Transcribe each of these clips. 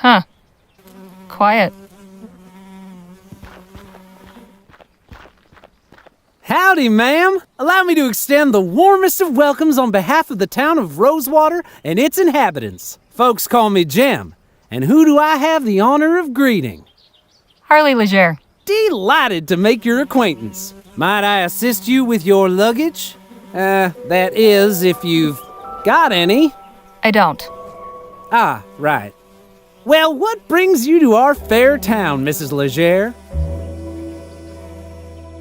Huh. Quiet. Howdy, ma'am. Allow me to extend the warmest of welcomes on behalf of the town of Rosewater and its inhabitants. Folks call me Jem. And who do I have the honor of greeting? Harley Leger. Delighted to make your acquaintance. Might I assist you with your luggage? That is, if you've got any. I don't. Ah, right. Well, what brings you to our fair town, Mrs. Leger?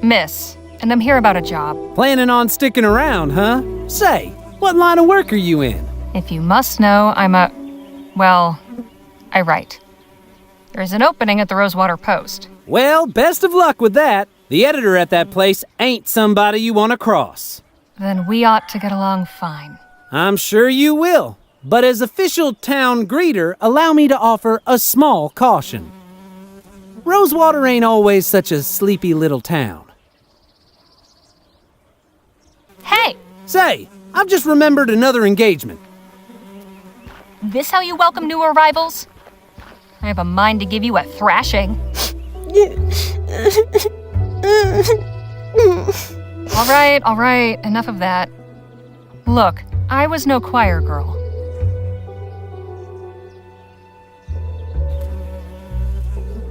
Miss. And I'm here about a job. Planning on sticking around, huh? Say, what line of work are you in? If you must know, I write. There's an opening at the Rosewater Post. Well, best of luck with that. The editor at that place ain't somebody you want to cross. Then we ought to get along fine. I'm sure you will. But as official town greeter, allow me to offer a small caution. Rosewater ain't always such a sleepy little town. Hey! Say, I've just remembered another engagement. This how you welcome new arrivals? I have a mind to give you a thrashing. All right, enough of that. Look, I was no choir girl.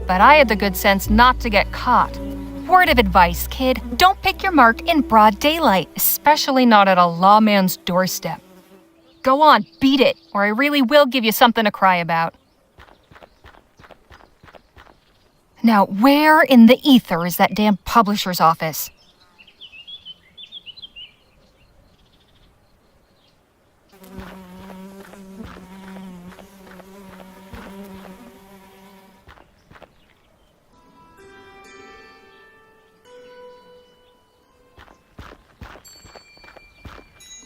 But I had the good sense not to get caught. Word of advice, kid, don't pick your mark in broad daylight, especially not at a lawman's doorstep. Go on, beat it, or I really will give you something to cry about. Now, where in the ether is that damn publisher's office?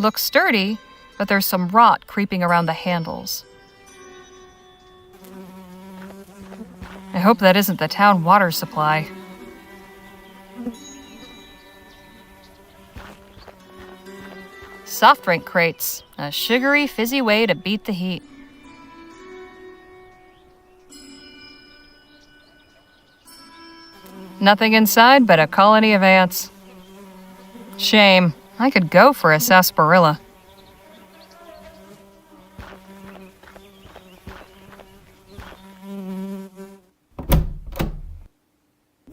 Looks sturdy, but there's some rot creeping around the handles. I hope that isn't the town water supply. Soft drink crates, a sugary, fizzy way to beat the heat. Nothing inside but a colony of ants. Shame. I could go for a sarsaparilla.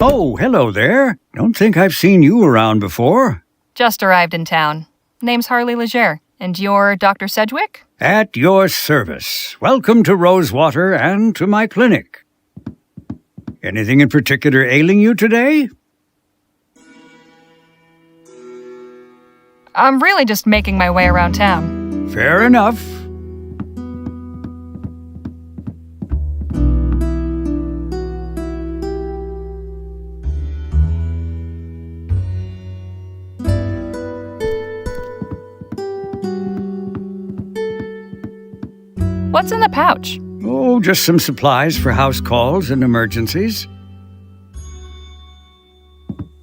Oh, hello there. Don't think I've seen you around before. Just arrived in town. Name's Harley Leger. And you're Dr. Sedgwick? At your service. Welcome to Rosewater and to my clinic. Anything in particular ailing you today? I'm really just making my way around town. Fair enough. What's in the pouch? Oh, just some supplies for house calls and emergencies.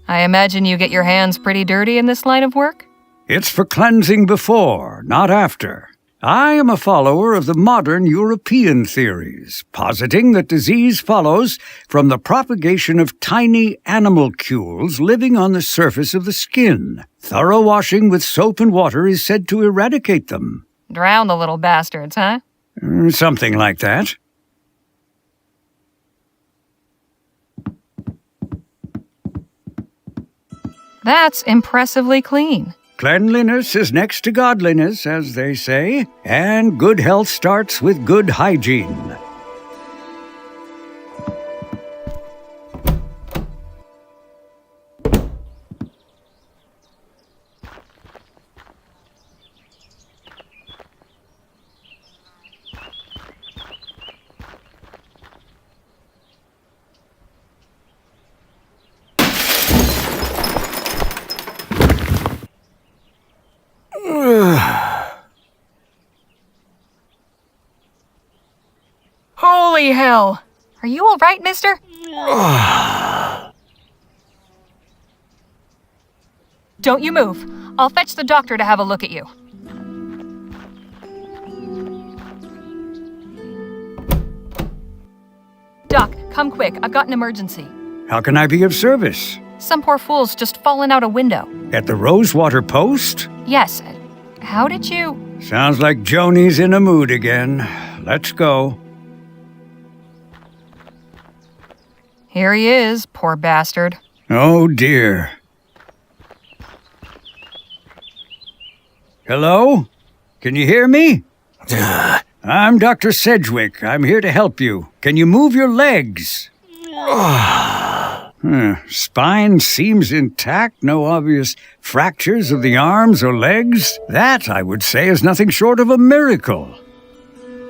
I imagine you get your hands pretty dirty in this line of work? It's for cleansing before, not after. I am a follower of the modern European theories, positing that disease follows from the propagation of tiny animalcules living on the surface of the skin. Thorough washing with soap and water is said to eradicate them. Drown the little bastards, huh? Something like that. That's impressively clean. Cleanliness is next to godliness, as they say, and good health starts with good hygiene. Holy hell! Are you all right, mister? Don't you move. I'll fetch the doctor to have a look at you. come quick. I've got an emergency. How can I be of service? Some poor fool's just fallen out a window. At the Rosewater Post? Yes. How did you... Sounds like Joni's in a mood again. Let's go. Here he is, poor bastard. Oh, dear. Hello? Can you hear me? I'm Dr. Sedgwick. I'm here to help you. Can you move your legs? Spine seems intact. No obvious fractures of the arms or legs. That, I would say, is nothing short of a miracle.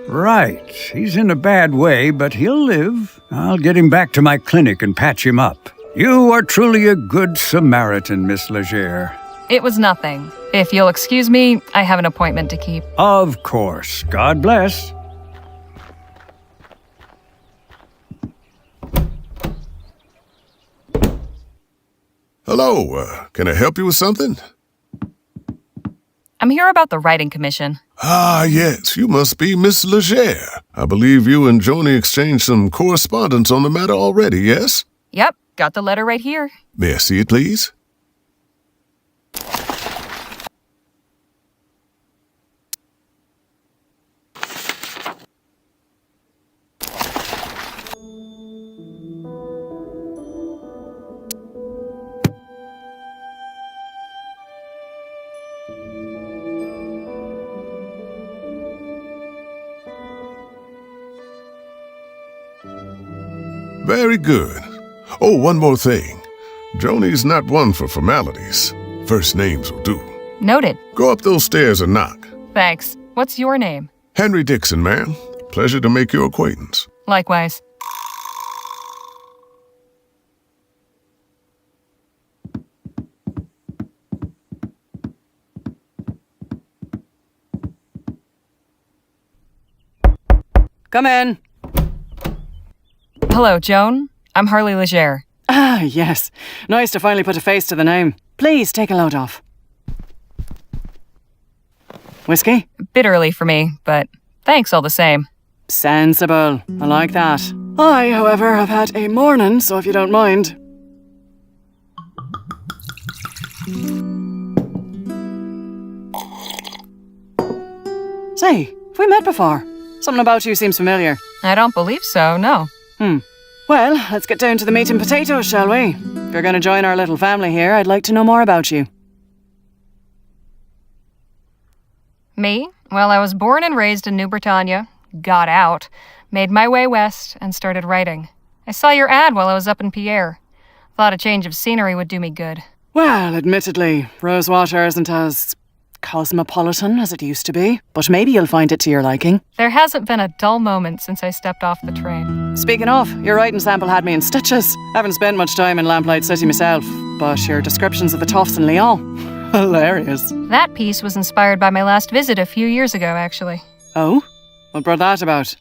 Right. He's in a bad way, but he'll live. I'll get him back to my clinic and patch him up. You are truly a good Samaritan, Miss Legere. It was nothing. If you'll excuse me, I have an appointment to keep. Of course. God bless. Hello, can I help you with something? I'm here about the writing commission. Ah, yes, you must be Miss Legere. I believe you and Joni exchanged some correspondence on the matter already, yes? Yep, got the letter right here. May I see it, please? Very good. Oh, one more thing. Joni's not one for formalities. First names will do. Noted. Go up those stairs and knock. Thanks. What's your name? Henry Dixon, ma'am. Pleasure to make your acquaintance. Likewise. Come in. Hello, Joan. I'm Harley Legere. Ah, yes. Nice to finally put a face to the name. Please, take a load off. Whiskey? Bit early for me, but thanks all the same. Sensible. I like that. I, however, have had a morning, so if you don't mind. Say, have we met before? Something about you seems familiar. I don't believe so, no. Well, let's get down to the meat and potatoes, shall we? If you're going to join our little family here, I'd like to know more about you. Me? Well, I was born and raised in New Britannia, got out, made my way west, and started writing. I saw your ad while I was up in Pierre. Thought a change of scenery would do me good. Well, admittedly, Rosewater isn't as cosmopolitan as it used to be, but maybe you'll find it to your liking. There hasn't been a dull moment since I stepped off the train. Speaking of, your writing sample had me in stitches. Haven't spent much time in Lamplight City myself, but your descriptions of the toffs in Lyon, hilarious. That piece was inspired by my last visit a few years ago, actually. Oh? What brought that about?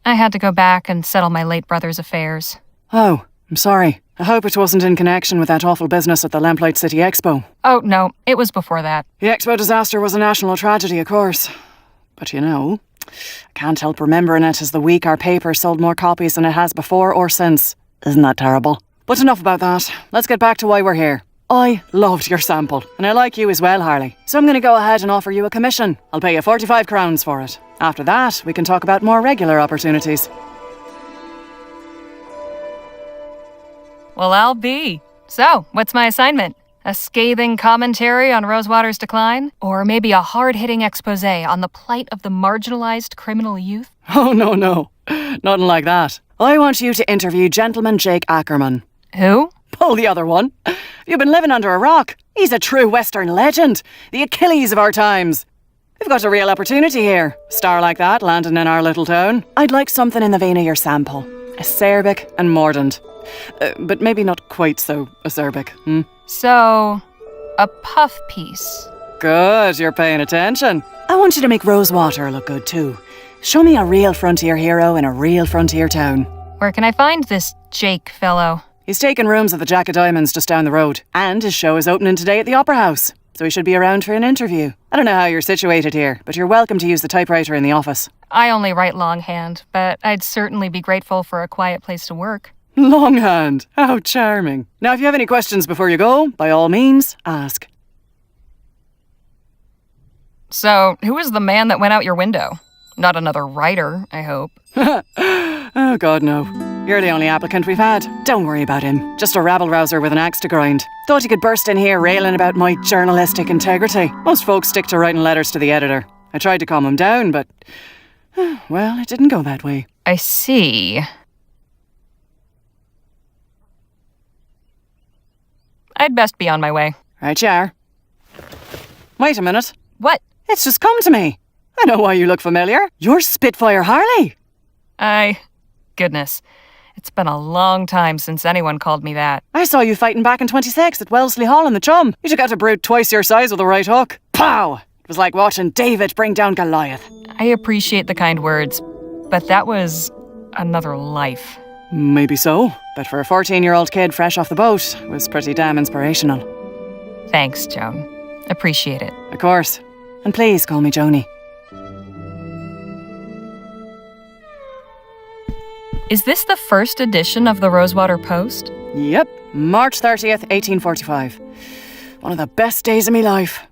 I had to go back and settle my late brother's affairs. Oh, I'm sorry. I hope it wasn't in connection with that awful business at the Lamplight City Expo. Oh, no, it was before that. The Expo disaster was a national tragedy, of course. But you know, I can't help remembering it as the week our paper sold more copies than it has before or since. Isn't that terrible? But enough about that. Let's get back to why we're here. I loved your sample, and I like you as well, Harley. So I'm going to go ahead and offer you a commission. I'll pay you 45 crowns for it. After that, we can talk about more regular opportunities. Well, I'll be. So, what's my assignment? A scathing commentary on Rosewater's decline? Or maybe a hard-hitting expose on the plight of the marginalized criminal youth? Oh, no. Nothing like that. I want you to interview Gentleman Jake Ackerman. Who? Pull the other one. You've been living under a rock. He's a true Western legend. The Achilles of our times. We've got a real opportunity here. Star like that landing in our little town. I'd like something in the vein of your sample. Acerbic and mordant. But maybe not quite so acerbic. So, a puff piece. Good, you're paying attention. I want you to make Rosewater look good too. Show me a real frontier hero in a real frontier town. Where can I find this Jake fellow? He's taken rooms at the Jack of Diamonds just down the road. And his show is opening today at the Opera House. So he should be around for an interview. I don't know how you're situated here, but you're welcome to use the typewriter in the office. I only write longhand, but I'd certainly be grateful for a quiet place to work. Longhand. How charming. Now, if you have any questions before you go, by all means, ask. So, who was the man that went out your window? Not another writer, I hope. Oh, God, no. You're the only applicant we've had. Don't worry about him. Just a rabble-rouser with an axe to grind. Thought he could burst in here railing about my journalistic integrity. Most folks stick to writing letters to the editor. I tried to calm him down, but... well, it didn't go that way. I see. I'd best be on my way. Right you are. Wait a minute. What? It's just come to me. I know why you look familiar. You're Spitfire Harley. Goodness. It's been a long time since anyone called me that. I saw you fighting back in 26 at Wellesley Hall in the Chum. You took out a brute twice your size with a right hook. Pow! It was like watching David bring down Goliath. I appreciate the kind words, but that was another life. Maybe so, but for a 14-year-old kid fresh off the boat, it was pretty damn inspirational. Thanks, Joan. Appreciate it. Of course. And please call me Joni. Is this the first edition of the Rosewater Post? Yep, March 30th, 1845. One of the best days of my life.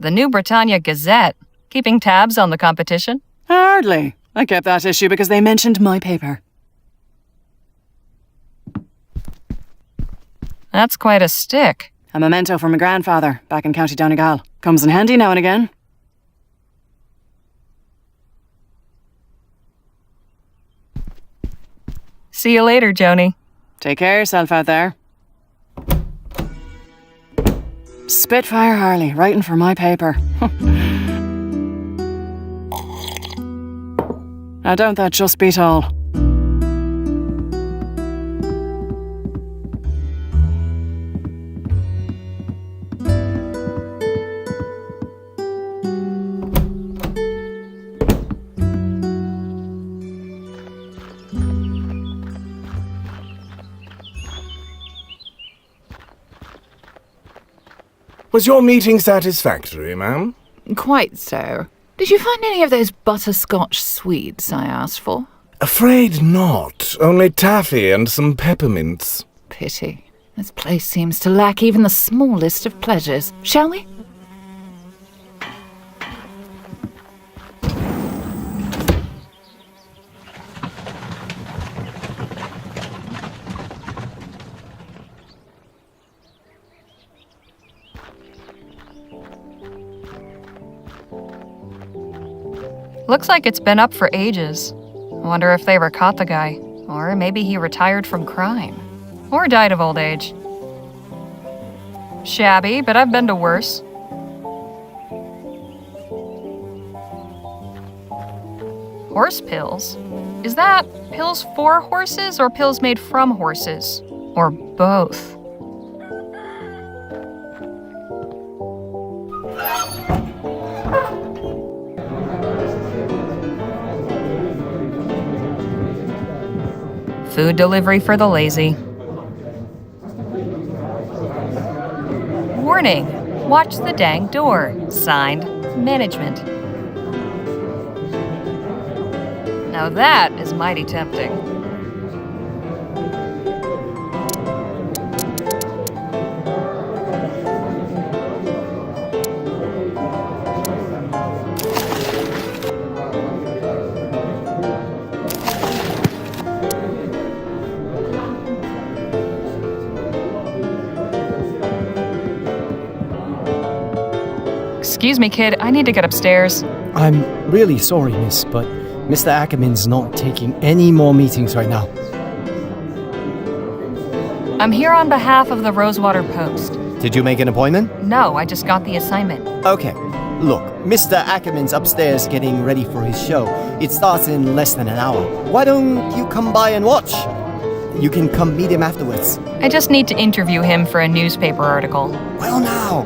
The New Britannia Gazette. Keeping tabs on the competition? Hardly. I kept that issue because they mentioned my paper. That's quite a stick. A memento from my grandfather back in County Donegal. Comes in handy now and again. See you later, Joni. Take care of yourself out there. Spitfire Harley, writing for my paper. Now don't that just beat all? Was your meeting satisfactory, ma'am? Quite so. Did you find any of those butterscotch sweets I asked for? Afraid not. Only taffy and some peppermints. Pity. This place seems to lack even the smallest of pleasures. Shall we? Looks like it's been up for ages. I wonder if they ever caught the guy. Or maybe he retired from crime. Or died of old age. Shabby, but I've been to worse. Horse pills? Is that pills for horses or pills made from horses? Or both? Food delivery for the lazy. Warning, watch the dang door. Signed, management. Now that is mighty tempting. Excuse me, kid, I need to get upstairs. I'm really sorry, miss, but Mr. Ackerman's not taking any more meetings right now. I'm here on behalf of the Rosewater Post. Did you make an appointment? No, I just got the assignment. Okay. Look, Mr. Ackerman's upstairs getting ready for his show. It starts in less than an hour. Why don't you come by and watch? You can come meet him afterwards. I just need to interview him for a newspaper article. Well now,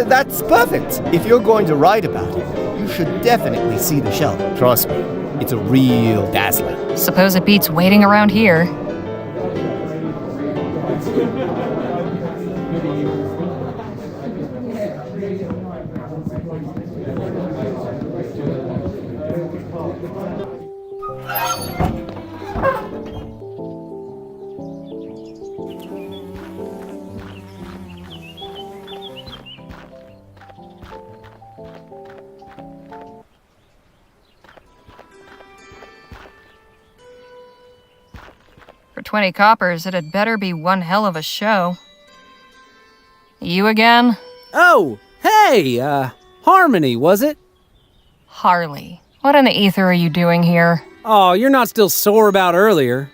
that's perfect. If you're going to write about it, you should definitely see the show. Trust me, it's a real dazzler. Suppose it beats waiting around here. For 20 coppers, it had better be one hell of a show. You again? Oh, hey, Harmony, was it? Harley. What in the ether are you doing here? Oh, you're not still sore about earlier.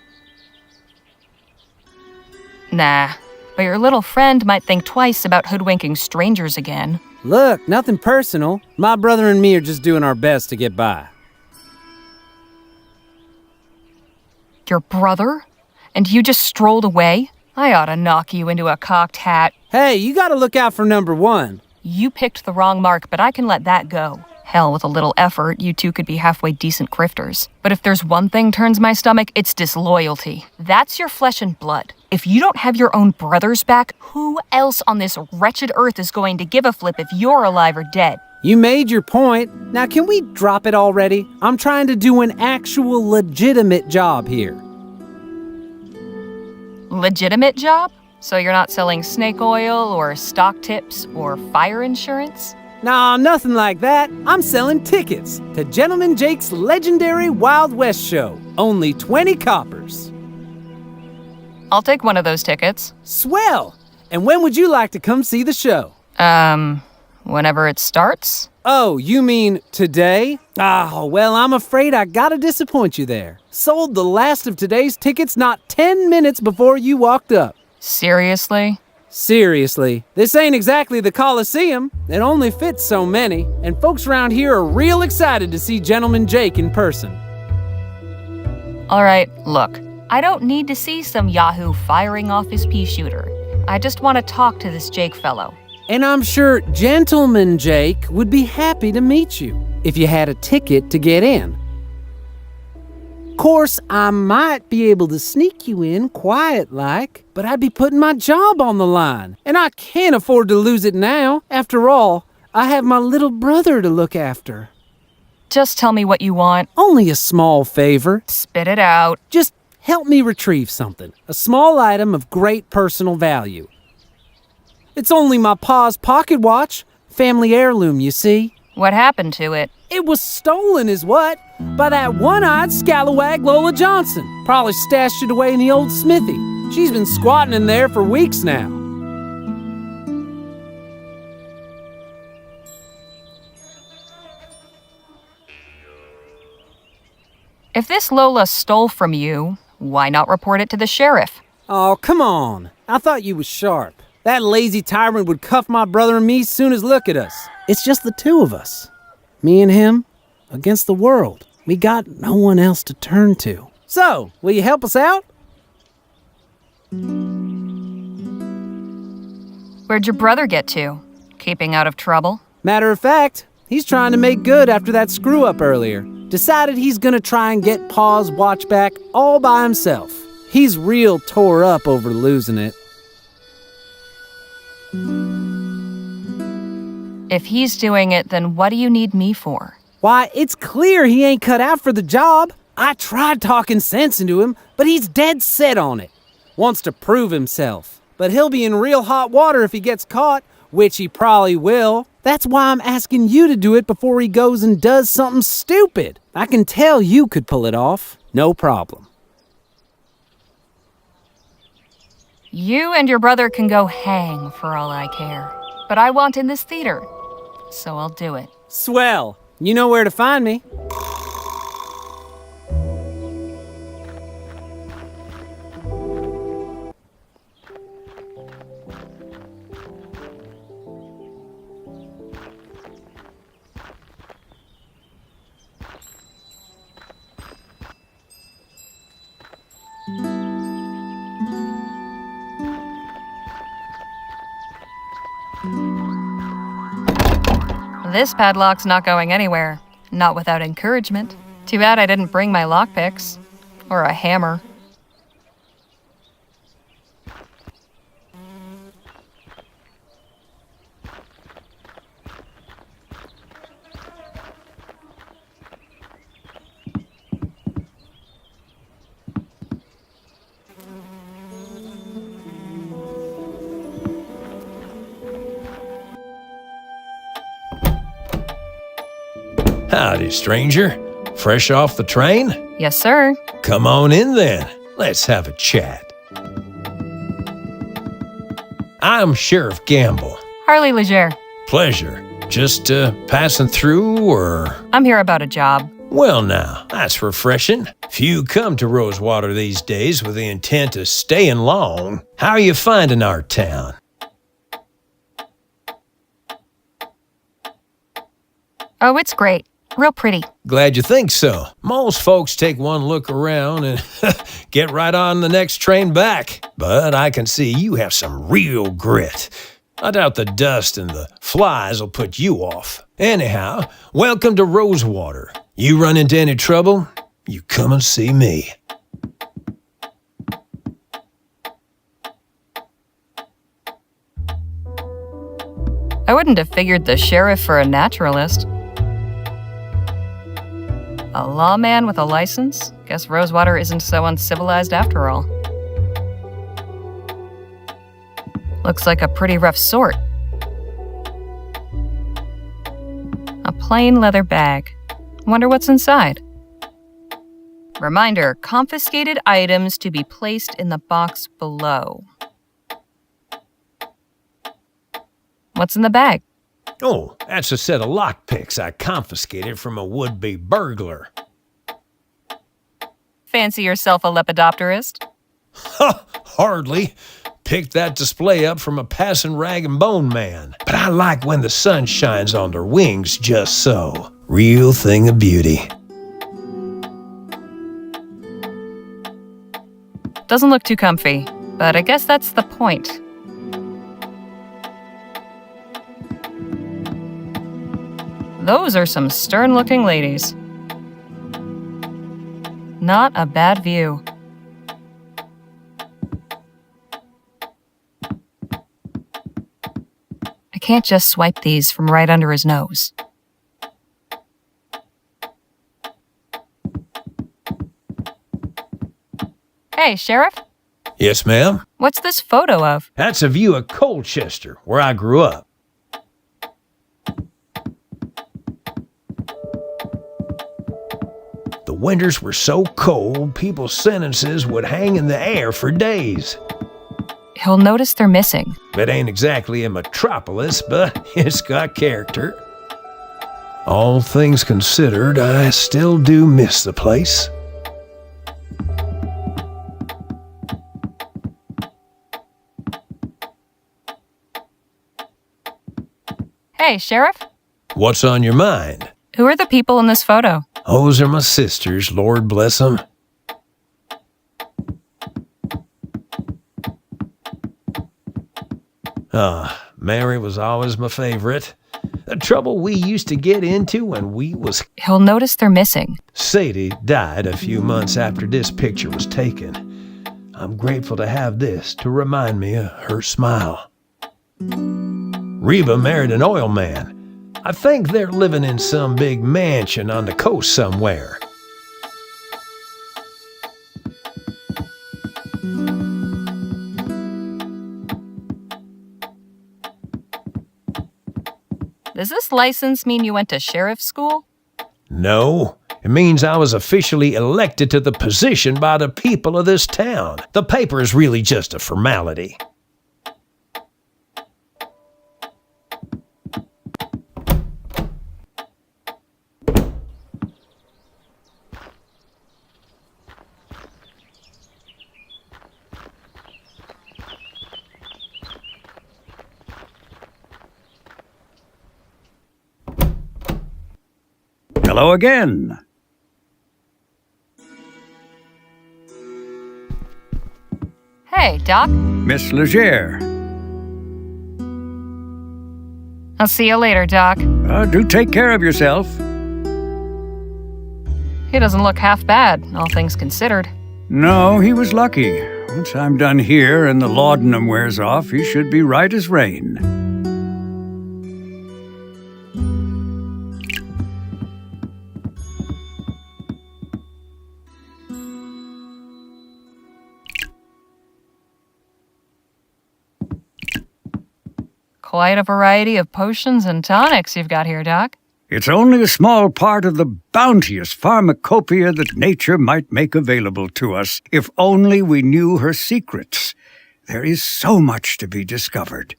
Nah, but your little friend might think twice about hoodwinking strangers again. Look, nothing personal. My brother and me are just doing our best to get by. Your brother? And you just strolled away? I ought to knock you into a cocked hat. Hey, you gotta look out for number one. You picked the wrong mark, but I can let that go. Hell, with a little effort, you two could be halfway decent grifters. But if there's one thing turns my stomach, it's disloyalty. That's your flesh and blood. If you don't have your own brothers back, who else on this wretched earth is going to give a flip if you're alive or dead? You made your point. Now can we drop it already? I'm trying to do an actual legitimate job here. Legitimate job? So you're not selling snake oil or stock tips or fire insurance? Nah, nothing like that. I'm selling tickets to Gentleman Jake's legendary Wild West show. Only 20 coppers. I'll take one of those tickets. Swell! And when would you like to come see the show? Whenever it starts? Oh, you mean today? Oh, well, I'm afraid I gotta disappoint you there. Sold the last of today's tickets not 10 minutes before you walked up. Seriously? Seriously, this ain't exactly the Coliseum. It only fits so many, and folks around here are real excited to see Gentleman Jake in person. All right, look. I don't need to see some yahoo firing off his pea shooter. I just want to talk to this Jake fellow. And I'm sure Gentleman Jake would be happy to meet you if you had a ticket to get in. Course, I might be able to sneak you in quiet-like, but I'd be putting my job on the line, and I can't afford to lose it now. After all, I have my little brother to look after. Just tell me what you want. Only a small favor. Spit it out. Just help me retrieve something. A small item of great personal value. It's only my pa's pocket watch. Family heirloom, you see. What happened to it? It was stolen is what? By that one-eyed scalawag Lola Johnson. Probably stashed it away in the old smithy. She's been squatting in there for weeks now. If this Lola stole from you, why not report it to the sheriff? Oh, come on. I thought you was sharp. That lazy tyrant would cuff my brother and me soon as look at us. It's just the two of us. Me and him against the world. We got no one else to turn to. So, will you help us out? Where'd your brother get to? Keeping out of trouble? Matter of fact, he's trying to make good after that screw-up earlier. Decided he's gonna try and get Pa's watch back all by himself. He's real tore up over losing it. If he's doing it, then what do you need me for? Why, it's clear he ain't cut out for the job. I tried talking sense into him, but he's dead set on it. Wants to prove himself. But he'll be in real hot water if he gets caught, which he probably will. That's why I'm asking you to do it before he goes and does something stupid. I can tell you could pull it off. No problem. You and your brother can go hang for all I care. But I want in this theater, so I'll do it. Swell. You know where to find me. This padlock's not going anywhere. Not without encouragement. Too bad I didn't bring my lockpicks. Or a hammer. Howdy, stranger. Fresh off the train? Yes, sir. Come on in then. Let's have a chat. I'm Sheriff Gamble. Harley Leger. Pleasure. Just passing through, or? I'm here about a job. Well now, that's refreshing. Few come to Rosewater these days with the intent of staying long. How are you finding our town? Oh, it's great. Real pretty. Glad you think so. Most folks take one look around and get right on the next train back. But I can see you have some real grit. I doubt the dust and the flies will put you off. Anyhow, welcome to Rosewater. You run into any trouble, you come and see me. I wouldn't have figured the sheriff for a naturalist. A lawman with a license? Guess Rosewater isn't so uncivilized after all. Looks like a pretty rough sort. A plain leather bag. Wonder what's inside. Reminder, confiscated items to be placed in the box below. What's in the bag? Oh, that's a set of lockpicks I confiscated from a would-be burglar. Fancy yourself a lepidopterist? Ha! Hardly. Picked that display up from a passing rag and bone man. But I like when the sun shines on their wings just so. Real thing of beauty. Doesn't look too comfy, but I guess that's the point. Those are some stern-looking ladies. Not a bad view. I can't just swipe these from right under his nose. Hey, Sheriff? Yes, ma'am? What's this photo of? That's a view of Colchester, where I grew up. The winters were so cold, people's sentences would hang in the air for days. He'll notice they're missing. It ain't exactly a metropolis, but it's got character. All things considered, I still do miss the place. Hey, Sheriff? What's on your mind? Who are the people in this photo? Those are my sisters, Lord bless them. Mary was always my favorite. The trouble we used to get into when we was... He'll notice they're missing. Sadie died a few months after this picture was taken. I'm grateful to have this to remind me of her smile. Reba married an oil man. I think they're living in some big mansion on the coast somewhere. Does this license mean you went to sheriff's school? No, it means I was officially elected to the position by the people of this town. The paper is really just a formality. Hello again. Hey, Doc. Miss Leger. I'll see you later, Doc. Do take care of yourself. He doesn't look half bad, all things considered. No, he was lucky. Once I'm done here and the laudanum wears off, he should be right as rain. Quite a variety of potions and tonics you've got here, Doc. It's only a small part of the bounteous pharmacopoeia that nature might make available to us, if only we knew her secrets. There is so much to be discovered.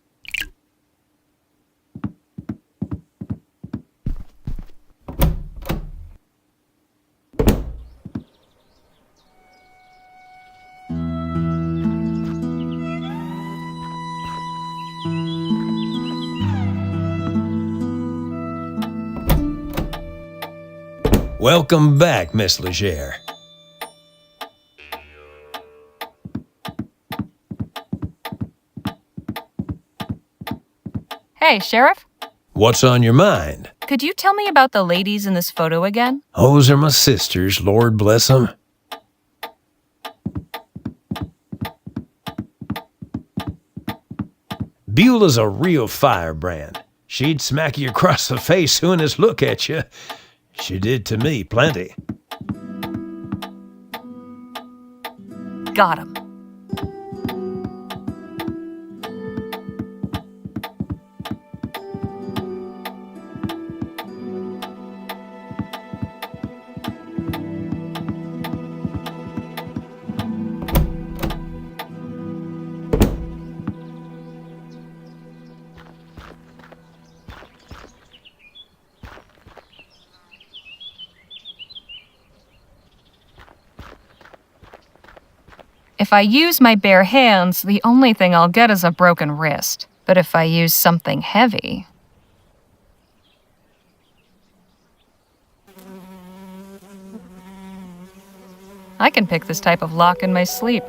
Welcome back, Miss Leger. Hey, Sheriff, What's on your mind? could you tell me about the ladies in this photo again? Those are my sisters, Lord bless them. Beulah's a real firebrand. She'd smack you across the face soon as look at you. She did to me plenty. Got him. If I use my bare hands, the only thing I'll get is a broken wrist. But if I use something heavy... I can pick this type of lock in my sleep.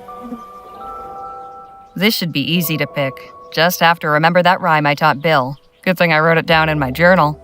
This should be easy to pick. Just have to remember that rhyme I taught Bill. Good thing I wrote it down in my journal.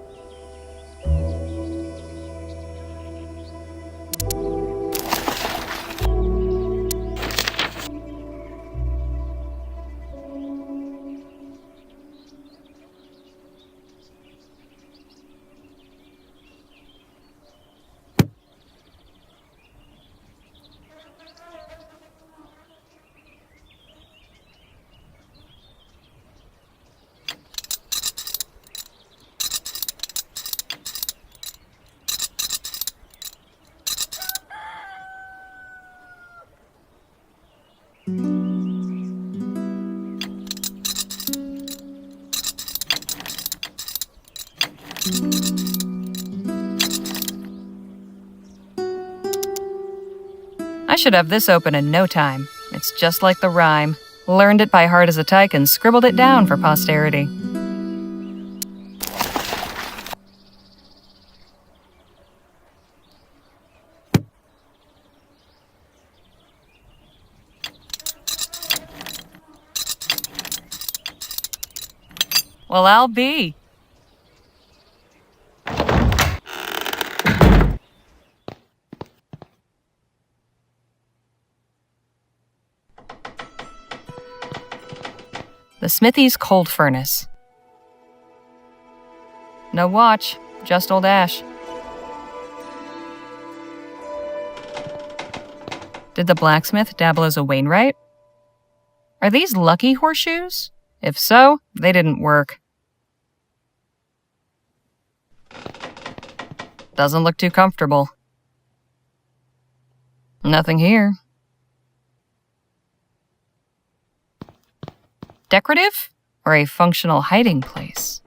I should have this open in no time. It's just like the rhyme. Learned it by heart as a tyke and scribbled it down for posterity. Well, I'll be. The Smithy's cold furnace. No watch, just old ash. Did the blacksmith dabble as a Wainwright? Are these lucky horseshoes? If so, they didn't work. Doesn't look too comfortable. Nothing here. Decorative or a functional hiding place?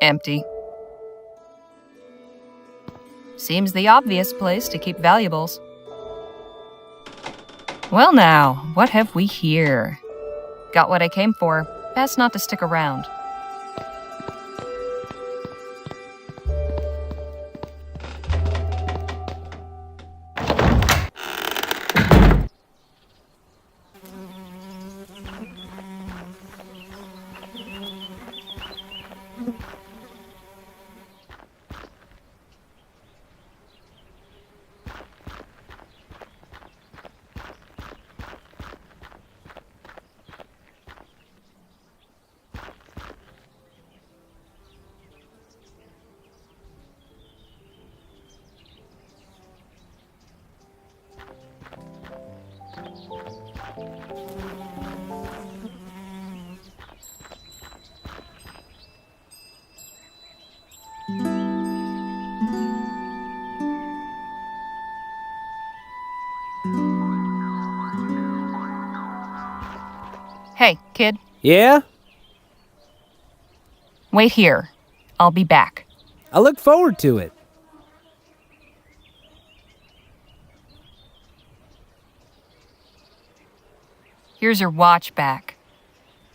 Empty. Seems the obvious place to keep valuables. Well now, what have we here? Got what I came for. Best not to stick around. Hey, kid, Yeah? wait here. I'll be back. I look forward to it. Here's your watch back.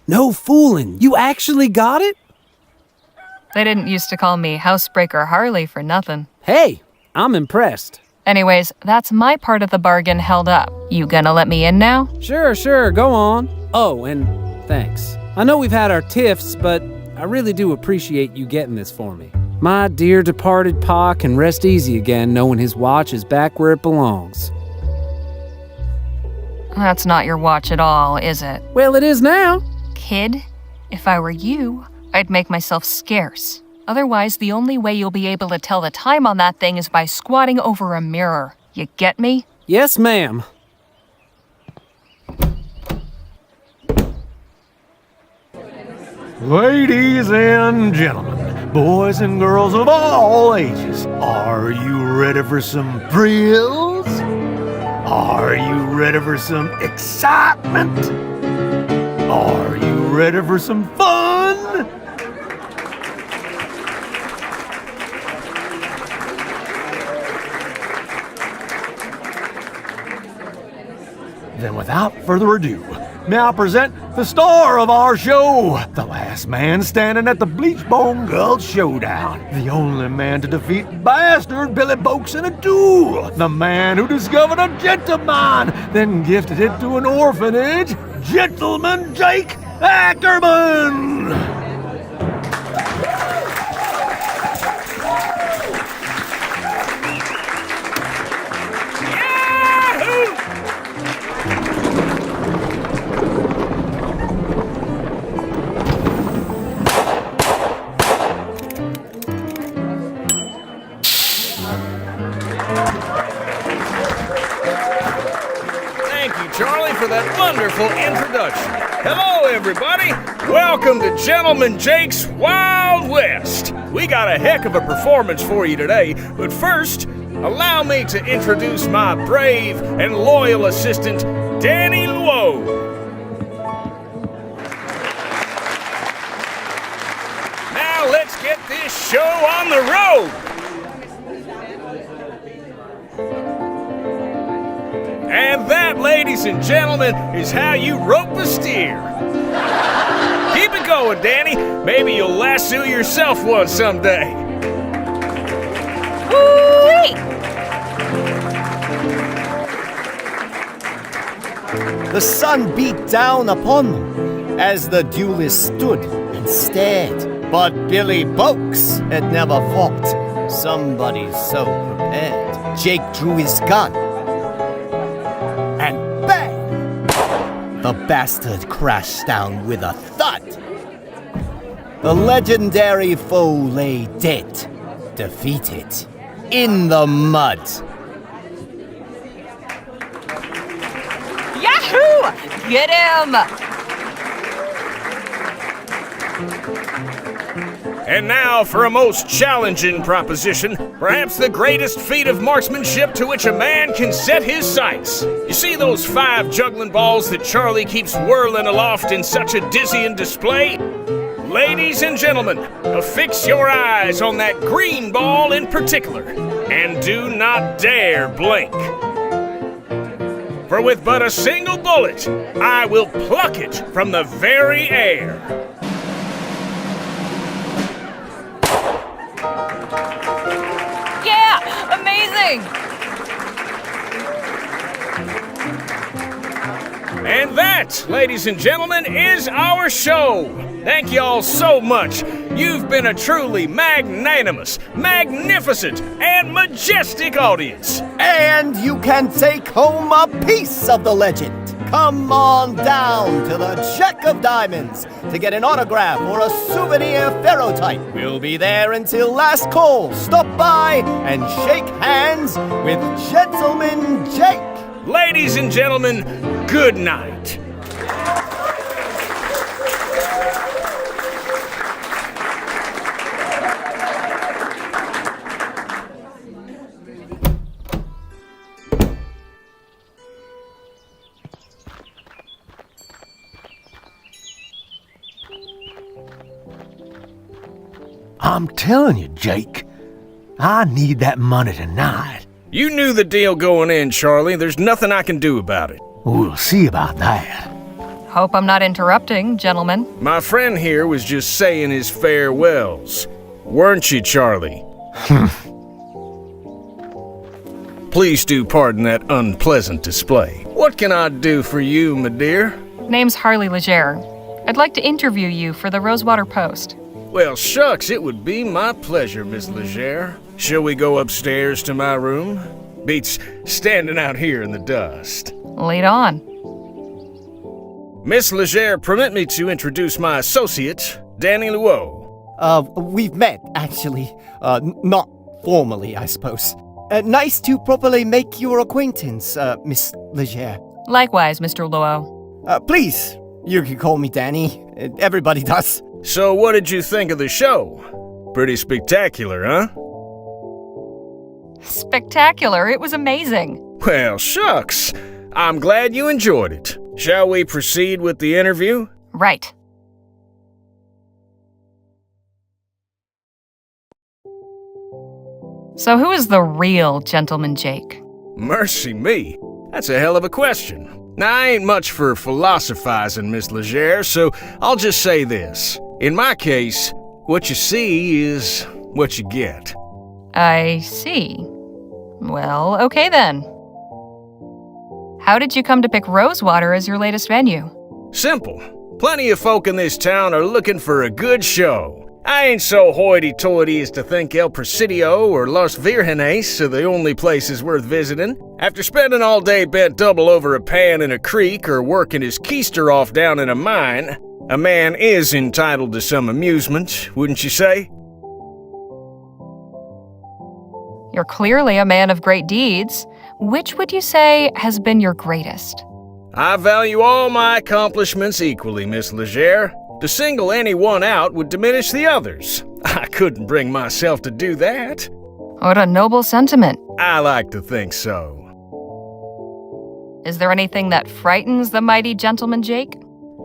No fooling. You actually got it? They didn't used to call me Housebreaker Harley for nothing. Hey, I'm impressed. Anyways, that's my part of the bargain held up. You gonna let me in now? Sure, go on. Oh, and thanks. I know we've had our tiffs, but I really do appreciate you getting this for me. My dear departed pa can rest easy again knowing his watch is back where it belongs. That's not your watch at all, is it? Well, it is now. Kid, if I were you, I'd make myself scarce. Otherwise, the only way you'll be able to tell the time on that thing is by squatting over a mirror. You get me? Yes, ma'am. Ladies and gentlemen, boys and girls of all ages, are you ready for some thrills? Are you ready for some excitement? Are you ready for some fun? Then without further ado, may I present the star of our show, the last man standing at the Bleachbone Gulch Showdown, the only man to defeat bastard Billy Boakes in a duel, the man who discovered a gentleman, then gifted it to an orphanage, Gentleman Jake Ackerman! Charlie, for that wonderful introduction. Hello, everybody. Welcome to Gentleman Jake's Wild West. We got a heck of a performance for you today, but first, allow me to introduce my brave and loyal assistant, Danny Luo. Now let's get this show on the road. And that, ladies and gentlemen, is how you rope a steer. Keep it going, Danny. Maybe you'll lasso yourself one someday. Woo-wee! The sun beat down upon them as the duelists stood and stared. But Billy Boakes had never fought somebody so prepared. Jake drew his gun. The bastard crashed down with a thud. The legendary foe lay dead, defeated, in the mud. Yahoo! Get him! And now for a most challenging proposition, perhaps the greatest feat of marksmanship to which a man can set his sights. You see those 5 juggling balls that Charlie keeps whirling aloft in such a dizzying display? Ladies and gentlemen, affix your eyes on that green ball in particular, and do not dare blink. For with but a single bullet, I will pluck it from the very air. Yeah! Amazing! And that, ladies and gentlemen, is our show. Thank you all so much. You've been a truly magnanimous, magnificent, and majestic audience. And you can take home a piece of the legend. Come on down to the Jack of Diamonds to get an autograph or a souvenir ferrotype. We'll be there until last call. Stop by and shake hands with Gentleman Jake. Ladies and gentlemen, good night. I'm telling you, Jake, I need that money tonight. You knew the deal going in, Charlie. There's nothing I can do about it. We'll see about that. Hope I'm not interrupting, gentlemen. My friend here was just saying his farewells. Weren't you, Charlie? Please do pardon that unpleasant display. What can I do for you, my dear? Name's Harley Leger. I'd like to interview you for the Rosewater Post. Well, shucks, it would be my pleasure, Miss Leger. Shall we go upstairs to my room? Beats standing out here in the dust. Lead on. Miss Leger, permit me to introduce my associate, Danny Luo. We've met, actually. Not formally, I suppose. Nice to properly make your acquaintance, Miss Leger. Likewise, Mr. Luo. Please, you can call me Danny. Everybody does. So what did you think of the show? Pretty spectacular, huh? Spectacular. It was amazing. Well, shucks. I'm glad you enjoyed it. Shall we proceed with the interview? Right. So who is the real Gentleman Jake? Mercy me. That's a hell of a question. Now, I ain't much for philosophizing, Miss Leger, so I'll just say this. In my case, what you see is what you get. I see. Well, okay then. How did you come to pick Rosewater as your latest venue? Simple. Plenty of folk in this town are looking for a good show. I ain't so hoity-toity as to think El Presidio or Los Virgenes are the only places worth visiting. After spending all day bent double over a pan in a creek or working his keister off down in a mine, a man is entitled to some amusement, wouldn't you say? You're clearly a man of great deeds. Which would you say has been your greatest? I value all my accomplishments equally, Miss Leger. To single any one out would diminish the others. I couldn't bring myself to do that. What a noble sentiment. I like to think so. Is there anything that frightens the mighty Gentleman Jake?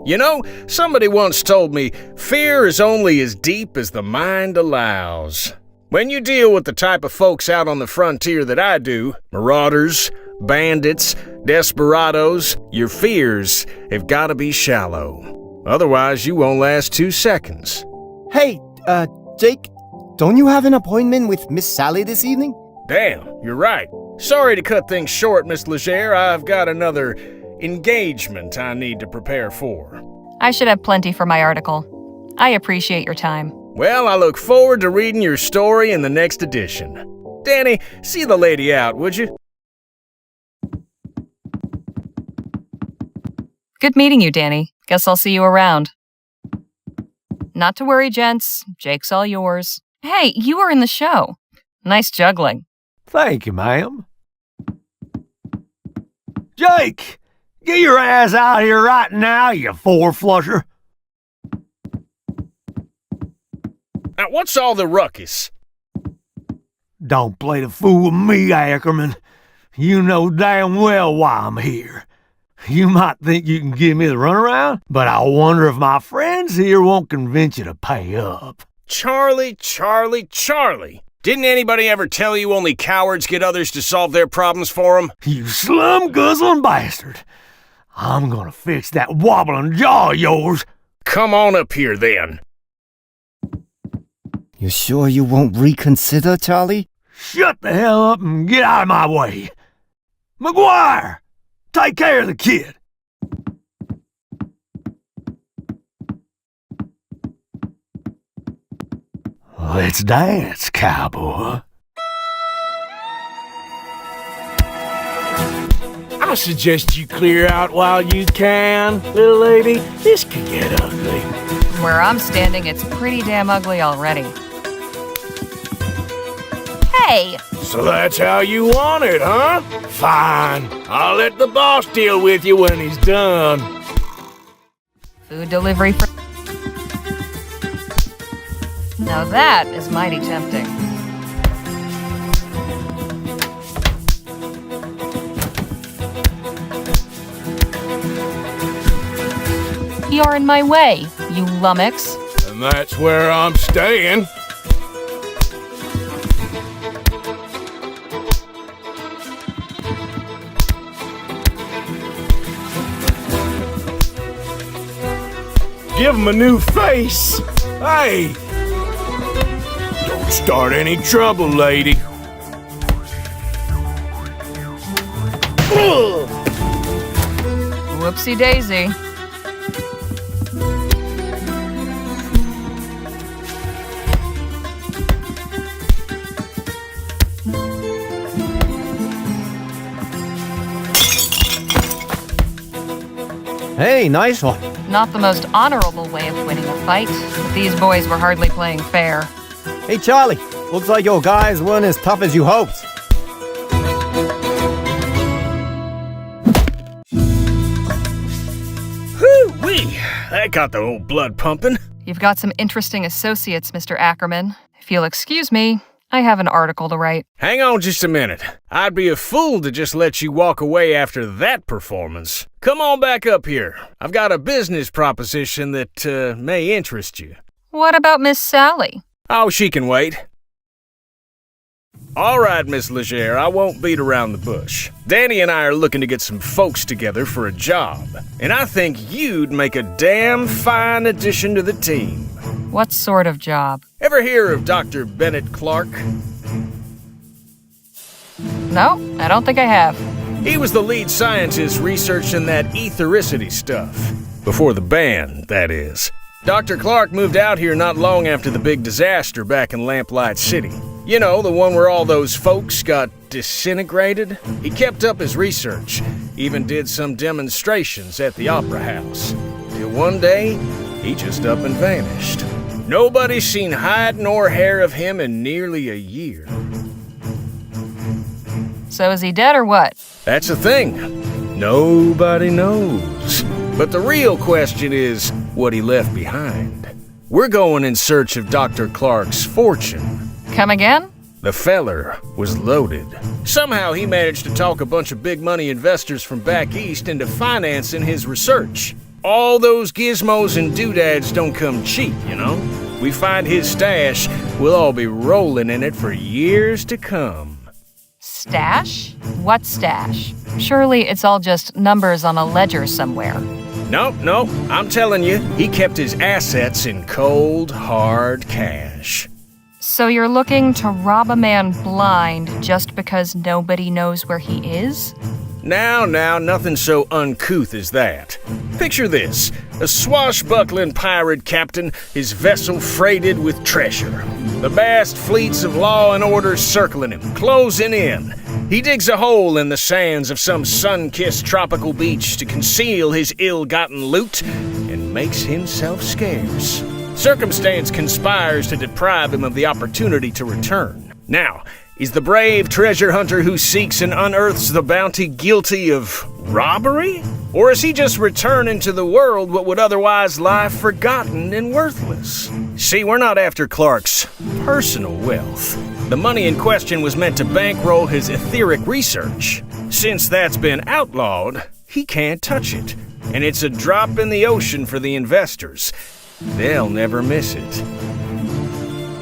You know, somebody once told me, fear is only as deep as the mind allows. When you deal with the type of folks out on the frontier that I do, marauders, bandits, desperados, your fears have got to be shallow. Otherwise, you won't last 2 seconds. Hey, Jake, don't you have an appointment with Miss Sally this evening? Damn, you're right. Sorry to cut things short, Miss Leger. I've got another engagement I need to prepare for. I should have plenty for my article. I appreciate your time. Well, I look forward to reading your story in the next edition. Danny, see the lady out, would you? Good meeting you, Danny. Guess I'll see you around. Not to worry, gents. Jake's all yours. Hey, you were in the show. Nice juggling. Thank you, ma'am. Jake, get your ass out here right now, you four-flusher. Now, what's all the ruckus? Don't play the fool with me, Ackerman. You know damn well why I'm here. You might think you can give me the runaround, but I wonder if my friends here won't convince you to pay up. Charlie. Didn't anybody ever tell you only cowards get others to solve their problems for them? You slum-guzzling bastard. I'm gonna fix that wobbling jaw of yours. Come on up here, then. You sure you won't reconsider, Charlie? Shut the hell up and get out of my way. McGuire, take care of the kid. Let's dance, cowboy. I suggest you clear out while you can, little lady. This could get ugly. From where I'm standing, it's pretty damn ugly already. Hey! So that's how you want it, huh? Fine. I'll let the boss deal with you when he's done. Food delivery for... Now that is mighty tempting. You're in my way, you lummox. And that's where I'm staying. Give him a new face. Hey! Don't start any trouble, lady. Whoopsie daisy. Hey, nice one. Not the most honorable way of winning a fight. These boys were hardly playing fair. Hey, Charlie. Looks like your guys weren't as tough as you hoped. Whoo-wee! That got the old blood pumping. You've got some interesting associates, Mr. Ackerman. If you'll excuse me, I have an article to write. Hang on just a minute. I'd be a fool to just let you walk away after that performance. Come on back up here. I've got a business proposition that may interest you. What about Miss Sally? Oh, she can wait. All right, Miss Leger, I won't beat around the bush. Danny and I are looking to get some folks together for a job, and I think you'd make a damn fine addition to the team. What sort of job? Ever hear of Dr. Bennett Clark? No, I don't think I have. He was the lead scientist researching that ethericity stuff. Before the ban, that is. Dr. Clark moved out here not long after the big disaster back in Lamplight City. You know, the one where all those folks got disintegrated? He kept up his research, even did some demonstrations at the Opera House. Till one day, he just up and vanished. Nobody's seen hide nor hair of him in nearly a year. So is he dead or what? That's the thing. Nobody knows. But the real question is what he left behind. We're going in search of Dr. Clark's fortune. Come again? The feller was loaded. Somehow he managed to talk a bunch of big money investors from back east into financing his research. All those gizmos and doodads don't come cheap, you know? We find his stash, we'll all be rolling in it for years to come. Stash? What stash? Surely it's all just numbers on a ledger somewhere. Nope, I'm telling you, he kept his assets in cold, hard cash. So you're looking to rob a man blind just because nobody knows where he is? Now, nothing so uncouth as that. Picture this, a swashbuckling pirate captain, his vessel freighted with treasure. The vast fleets of law and order circling him, closing in. He digs a hole in the sands of some sun-kissed tropical beach to conceal his ill-gotten loot and makes himself scarce. Circumstance conspires to deprive him of the opportunity to return. Now, is the brave treasure hunter who seeks and unearths the bounty guilty of robbery? Or is he just returning to the world what would otherwise lie forgotten and worthless? See, we're not after Clark's personal wealth. The money in question was meant to bankroll his etheric research. Since that's been outlawed, he can't touch it. And it's a drop in the ocean for the investors. They'll never miss it.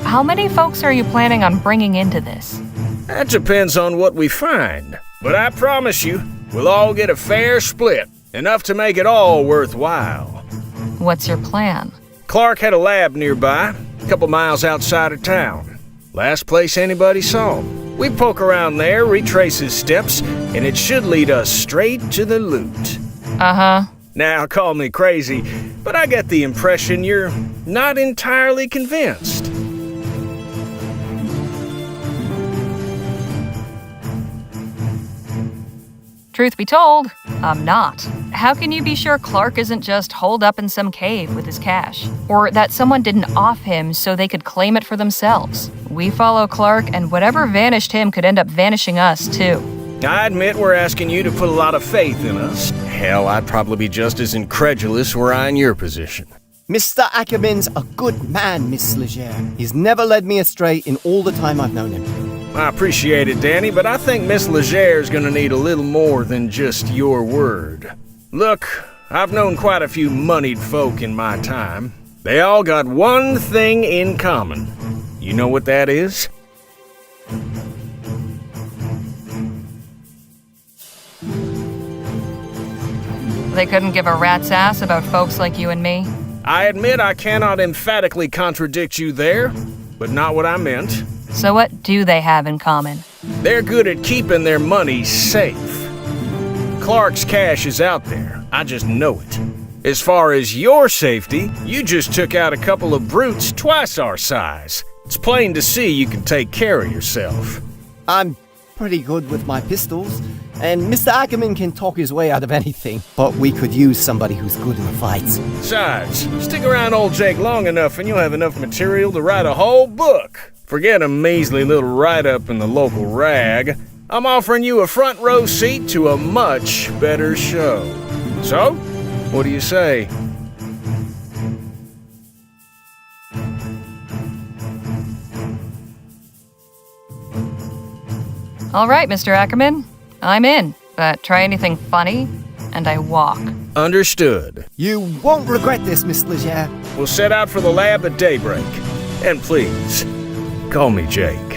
How many folks are you planning on bringing into this? That depends on what we find. But I promise you, we'll all get a fair split. Enough to make it all worthwhile. What's your plan? Clark had a lab nearby, a couple miles outside of town. Last place anybody saw him. We poke around there, retrace his steps, and it should lead us straight to the loot. Uh-huh. Now, call me crazy, but I get the impression you're not entirely convinced. Truth be told, I'm not. How can you be sure Clark isn't just holed up in some cave with his cash? Or that someone didn't off him so they could claim it for themselves? We follow Clark, and whatever vanished him could end up vanishing us, too. I admit we're asking you to put a lot of faith in us. Hell, I'd probably be just as incredulous were I in your position. Mr. Ackerman's a good man, Miss Leger. He's never led me astray in all the time I've known him. I appreciate it, Danny, but I think Miss Leger's gonna need a little more than just your word. Look, I've known quite a few moneyed folk in my time. They all got one thing in common. You know what that is? They couldn't give a rat's ass about folks like you and me. I admit I cannot emphatically contradict you there, but not what I meant. So what do they have in common? They're good at keeping their money safe. Clark's cash is out there. I just know it. As far as your safety, you just took out a couple of brutes twice our size. It's plain to see you can take care of yourself. I'm pretty good with my pistols, and Mr. Ackerman can talk his way out of anything, but we could use somebody who's good in the fights. Besides, stick around old Jake long enough and you'll have enough material to write a whole book. Forget a measly little write-up in the local rag. I'm offering you a front row seat to a much better show. So, what do you say? All right, Mr. Ackerman. I'm in, but try anything funny, and I walk. Understood. You won't regret this, Miss Leger. We'll set out for the lab at daybreak. And please, call me Jake.